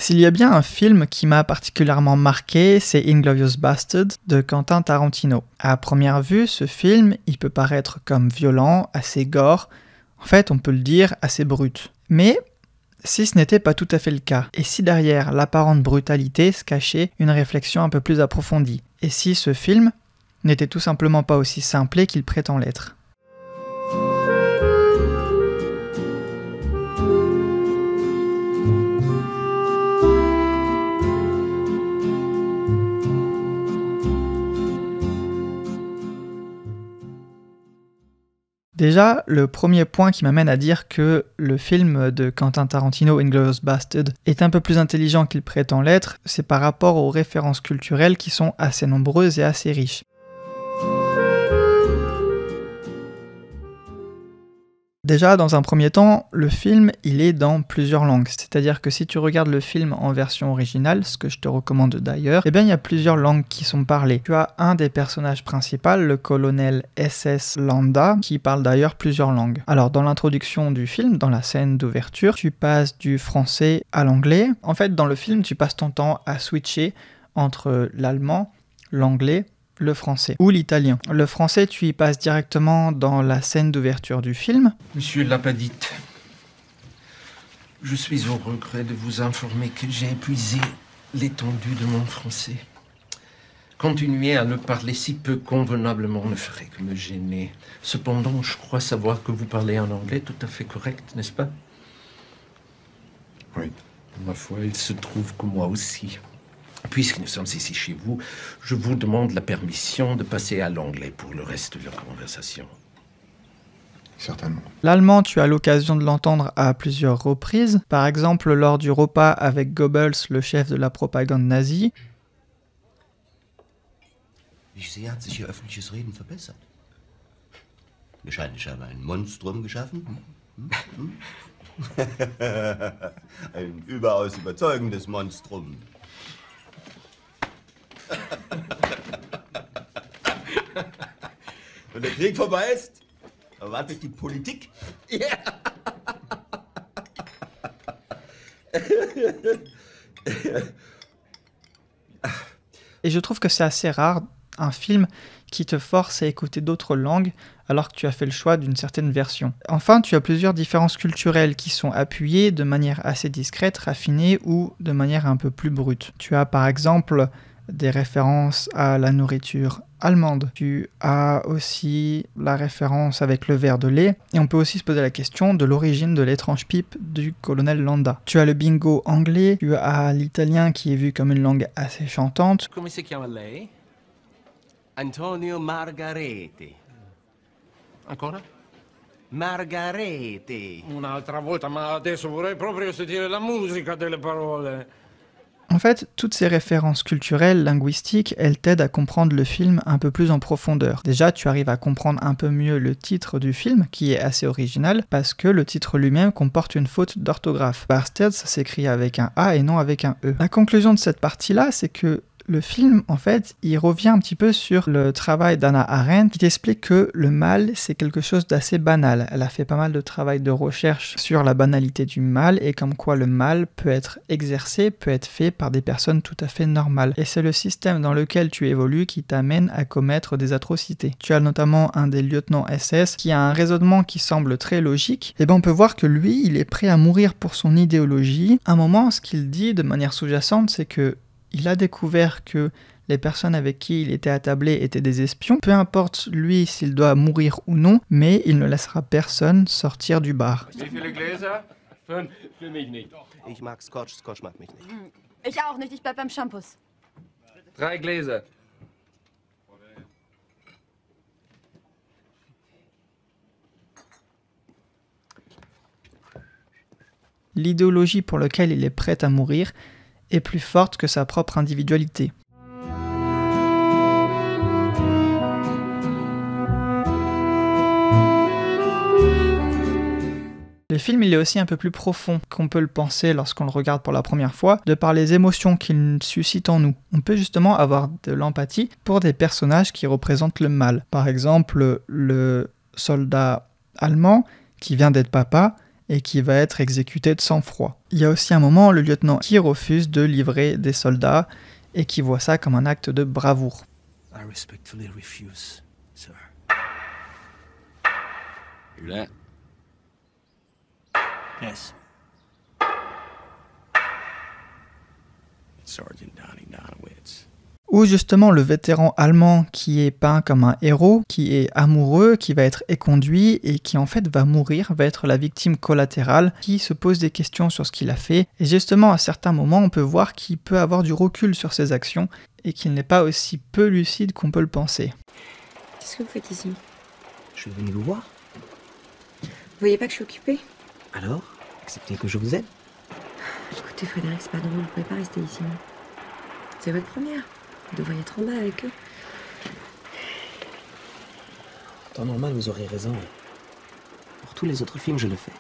S'il y a bien un film qui m'a particulièrement marqué, c'est Inglourious Basterds de Quentin Tarantino. À première vue, ce film, il peut paraître comme violent, assez gore, en fait on peut le dire assez brut. Mais si ce n'était pas tout à fait le cas, et si derrière l'apparente brutalité se cachait une réflexion un peu plus approfondie, et si ce film n'était tout simplement pas aussi simplé qu'il prétend l'être. Déjà, le premier point qui m'amène à dire que le film de Quentin Tarantino, Inglourious Basterds, est un peu plus intelligent qu'il prétend l'être, c'est par rapport aux références culturelles qui sont assez nombreuses et assez riches. Déjà, dans un premier temps, le film, il est dans plusieurs langues. C'est-à-dire que si tu regardes le film en version originale, ce que je te recommande d'ailleurs, eh bien, il y a plusieurs langues qui sont parlées. Tu as un des personnages principaux, le colonel SS Landa, qui parle d'ailleurs plusieurs langues. Alors, dans l'introduction du film, dans la scène d'ouverture, tu passes du français à l'anglais. En fait, dans le film, tu passes ton temps à switcher entre l'allemand, l'anglais, le français ou l'italien. Le français, tu y passes directement dans la scène d'ouverture du film. Monsieur Lapadite, je suis au regret de vous informer que j'ai épuisé l'étendue de mon français. Continuer à le parler si peu convenablement ne ferait que me gêner. Cependant, je crois savoir que vous parlez un anglais tout à fait correct, n'est-ce pas? Oui. Ma foi, il se trouve que moi aussi. Puisque nous sommes ici chez vous, je vous demande la permission de passer à l'anglais pour le reste de la conversation. Certainement. L'allemand, tu as l'occasion de l'entendre à plusieurs reprises. Par exemple, lors du repas avec Goebbels, le chef de la propagande nazie. Ich sehe, hat sich Ihr öffentliches Reden verbessert. Wahrscheinlich haben wir ein Monstrum geschaffen. Ein überaus überzeugendes Monstrum. Wenn der Krieg vorbei ist, erwartet die Politik. Yeah. Et je trouve que c'est assez rare, un film qui te force à écouter d'autres langues alors que tu as fait le choix d'une certaine version. Enfin, tu as plusieurs différences culturelles qui sont appuyées de manière assez discrète, raffinée ou de manière un peu plus brute. Tu as par exemple des références à la nourriture allemande. Tu as aussi la référence avec le verre de lait. Et on peut aussi se poser la question de l'origine de l'étrange pipe du colonel Landa. Tu as le bingo anglais, tu as l'italien qui est vu comme une langue assez chantante. Come si chiama lei? Antonio Margarete. Ancora? Margarete. Un'altra volta, ma adesso vorrei proprio sentire la musica delle parole. En fait, toutes ces références culturelles, linguistiques, elles t'aident à comprendre le film un peu plus en profondeur. Déjà, tu arrives à comprendre un peu mieux le titre du film, qui est assez original, parce que le titre lui-même comporte une faute d'orthographe. Basterds s'écrit avec un A et non avec un E. La conclusion de cette partie-là, c'est que le film, en fait, il revient un petit peu sur le travail d'Hannah Arendt qui t'explique que le mal, c'est quelque chose d'assez banal. Elle a fait pas mal de travail de recherche sur la banalité du mal et comme quoi le mal peut être exercé, peut être fait par des personnes tout à fait normales. Et c'est le système dans lequel tu évolues qui t'amène à commettre des atrocités. Tu as notamment un des lieutenants SS qui a un raisonnement qui semble très logique. Et ben on peut voir que lui, il est prêt à mourir pour son idéologie. À un moment, ce qu'il dit de manière sous-jacente, c'est que il a découvert que les personnes avec qui il était attablé étaient des espions. Peu importe lui s'il doit mourir ou non, mais il ne laissera personne sortir du bar. Wie viele Gläser? 5. Für mich nicht. Ich mag Scotch, Scotch mag mich nicht. Ich auch nicht, ich bleib beim Shampoos. 3 Gläser. L'idéologie pour laquelle il est prêt à mourir est plus forte que sa propre individualité. Le film, il est aussi un peu plus profond qu'on peut le penser lorsqu'on le regarde pour la première fois, de par les émotions qu'il suscite en nous. On peut justement avoir de l'empathie pour des personnages qui représentent le mal. Par exemple, le soldat allemand qui vient d'être papa et qui va être exécuté de sang-froid. Il y a aussi un moment, le lieutenant qui refuse de livrer des soldats et qui voit ça comme un acte de bravoure. I respectfully refuse, sir. Hear that? Yes. Sergeant Donnie Donowitz. Ou justement le vétéran allemand qui est peint comme un héros, qui est amoureux, qui va être éconduit et qui en fait va mourir, va être la victime collatérale, qui se pose des questions sur ce qu'il a fait. Et justement à certains moments on peut voir qu'il peut avoir du recul sur ses actions et qu'il n'est pas aussi peu lucide qu'on peut le penser. Qu'est-ce que vous faites ici? Je suis venu vous voir. Vous voyez pas que je suis occupée? Alors, acceptez que je vous aide. Écoutez Frédéric, c'est pas drôle, vous pouvez pas rester ici. C'est votre première. Vous devriez être en bas avec eux. En temps normal, vous aurez raison. Pour tous les autres films, je le fais.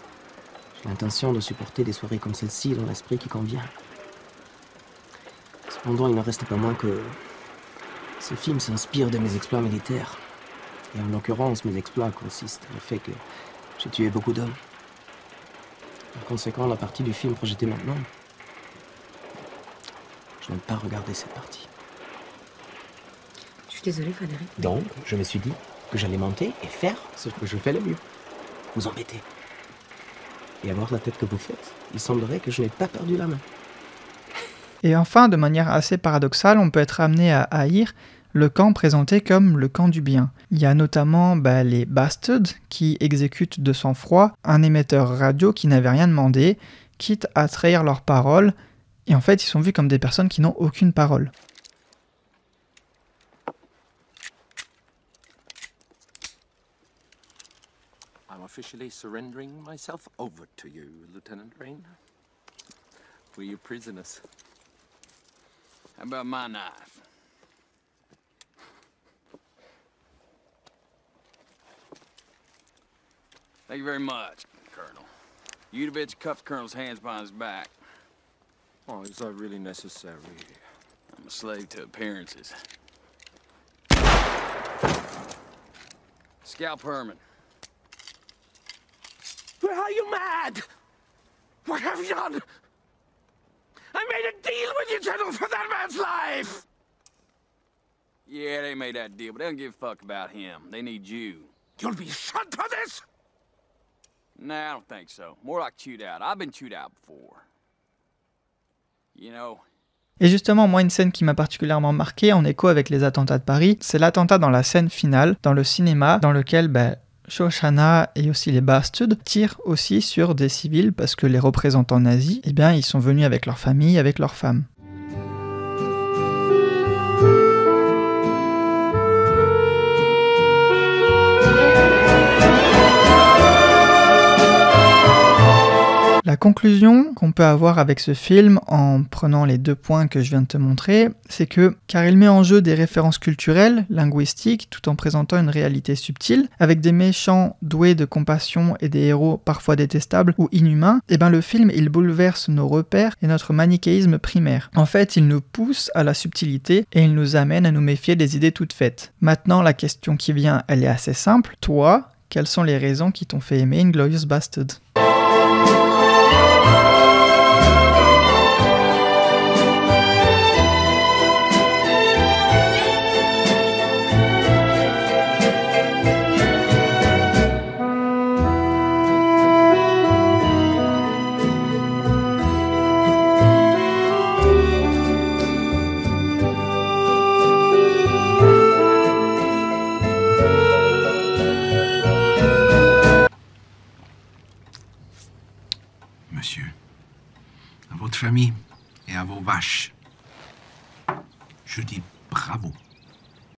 J'ai l'intention de supporter des soirées comme celle-ci dans l'esprit qui convient. Cependant, il n'en reste pas moins que ce film s'inspire de mes exploits militaires. Et en l'occurrence, mes exploits consistent dans le fait que j'ai tué beaucoup d'hommes. Par conséquent, la partie du film projetée maintenant, je n'aime pas regarder cette partie. Je suis désolée Frédéric. Donc, je me suis dit que j'allais monter et faire ce que je fais le mieux. Vous embêter. Et avoir la tête que vous faites, il semblerait que je n'ai pas perdu la main. Et enfin, de manière assez paradoxale, on peut être amené à haïr le camp présenté comme le camp du bien. Il y a notamment les Bastards qui exécutent de sang-froid un émetteur radio qui n'avait rien demandé, quitte à trahir leurs paroles, et en fait ils sont vus comme des personnes qui n'ont aucune parole. I'm officially surrendering myself over to you, Lieutenant Rain. We're your prisoners. How about my knife? Thank you very much, Colonel. Udovich cuffed Colonel's hands behind his back. Oh, is that really necessary? I'm a slave to appearances. Scalp Herman. Are you mad? What have you done? I made a deal with you, General, for that man's life! Yeah, they made that deal, but they don't give a fuck about him. They need you. You'll be shot for this? Nah, I don't think so. More like chewed out. I've been chewed out before. You know... Et justement, moi, une scène qui m'a particulièrement marqué en écho avec les attentats de Paris, c'est l'attentat dans la scène finale, dans le cinéma, dans lequel Shoshana et aussi les Bastards tirent aussi sur des civils parce que les représentants nazis, ils sont venus avec leur famille, avec leurs femmes. La conclusion qu'on peut avoir avec ce film, en prenant les deux points que je viens de te montrer, c'est que, car il met en jeu des références culturelles, linguistiques, tout en présentant une réalité subtile, avec des méchants doués de compassion et des héros parfois détestables ou inhumains, le film il bouleverse nos repères et notre manichéisme primaire. En fait, il nous pousse à la subtilité et il nous amène à nous méfier des idées toutes faites. Maintenant, la question qui vient, elle est assez simple. Toi, quelles sont les raisons qui t'ont fait aimer Inglourious Basterds ? Monsieur, à votre famille et à vos vaches, je dis bravo.